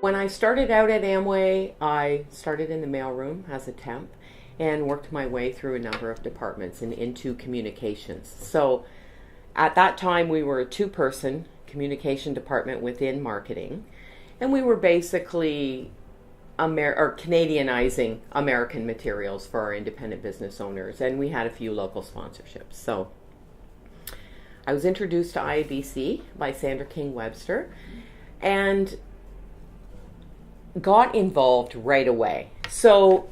When I started out at Amway, I started in the mailroom as a temp and worked my way through a number of departments and into communications. So at that time, we were a two-person communication department within marketing, and we were basically Canadianizing American materials for our independent business owners, and we had a few local sponsorships. So I was introduced to IABC by Sandra King Webster and got involved right away. So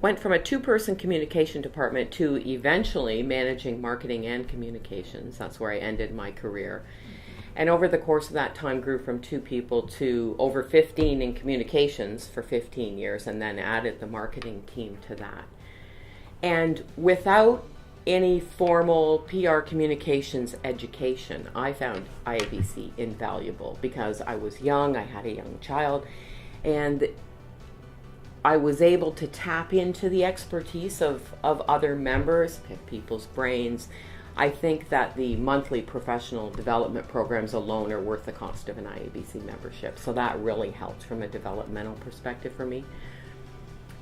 went from a two-person communication department to eventually managing marketing and communications. That's where I ended my career. And over the course of that time grew from 2 people to over 15 in communications for 15 years, and then added the marketing team to that. And without any formal PR communications education, I found IABC invaluable because I was young, I had a young child, and I was able to tap into the expertise of other members, pick people's brains. I think that the monthly professional development programs alone are worth the cost of an IABC membership. So that really helped from a developmental perspective for me.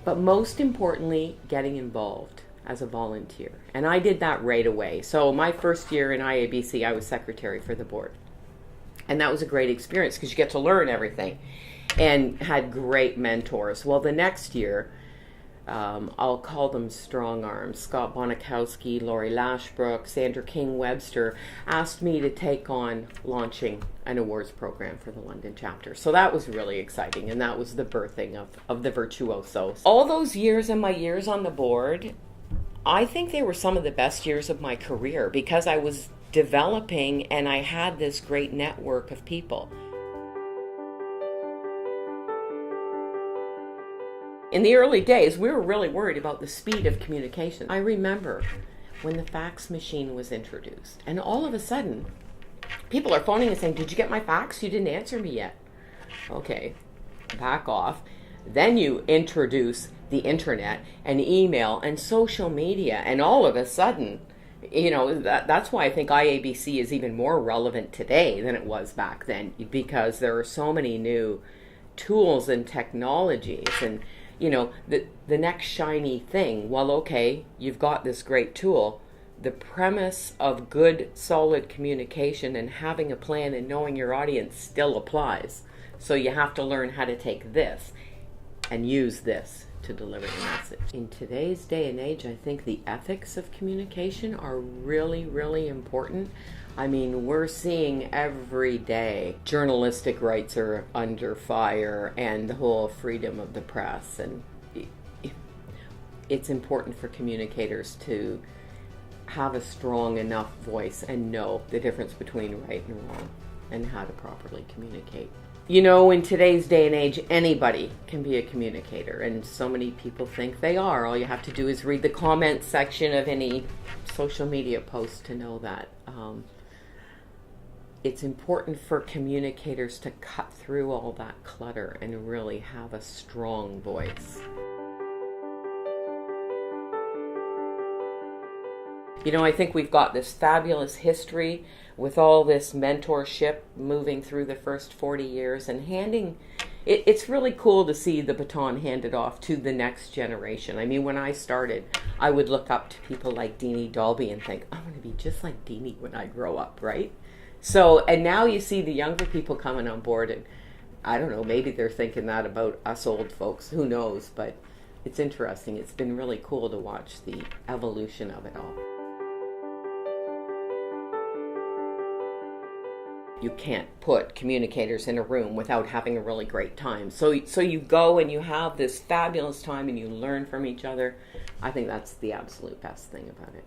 But most importantly, getting involved as a volunteer. And I did that right away. So my first year in IABC, I was secretary for the board. And that was a great experience because you get to learn everything and had great mentors. Well, the next year, I'll call them strong arms. Scott Bonikowski, Lori Lashbrook, Sandra King Webster asked me to take on launching an awards program for the London chapter. So that was really exciting, and that was the birthing of the Virtuosos. All those years and my years on the board, I think they were some of the best years of my career because I was developing and I had this great network of people. In the early days, we were really worried about the speed of communication. I remember when the fax machine was introduced, and all of a sudden, people are phoning and saying, "Did you get my fax? You didn't answer me yet." Okay, back off. Then you introduce the internet and email and social media, and all of a sudden, that's why I think IABC is even more relevant today than it was back then, because there are so many new tools and technologies and the next shiny thing. Well, okay, you've got this great tool. The premise of good, solid communication and having a plan and knowing your audience still applies. So you have to learn how to take this and use this to deliver the message. In today's day and age, I think the ethics of communication are really, really important. I mean, we're seeing every day journalistic rights are under fire and the whole freedom of the press. And it's important for communicators to have a strong enough voice and know the difference between right and wrong and how to properly communicate. In today's day and age, anybody can be a communicator, and so many people think they are. All you have to do is read the comment section of any social media post to know that. It's important for communicators to cut through all that clutter and really have a strong voice. I think we've got this fabulous history with all this mentorship moving through the first 40 years and it's really cool to see the baton handed off to the next generation. I mean, when I started, I would look up to people like Deanie Dalby and think, I want to be just like Deanie when I grow up, right? So, and now you see the younger people coming on board, and I don't know, maybe they're thinking that about us old folks, who knows, but it's interesting. It's been really cool to watch the evolution of it all. You can't put communicators in a room without having a really great time. So you go and you have this fabulous time and you learn from each other. I think that's the absolute best thing about it.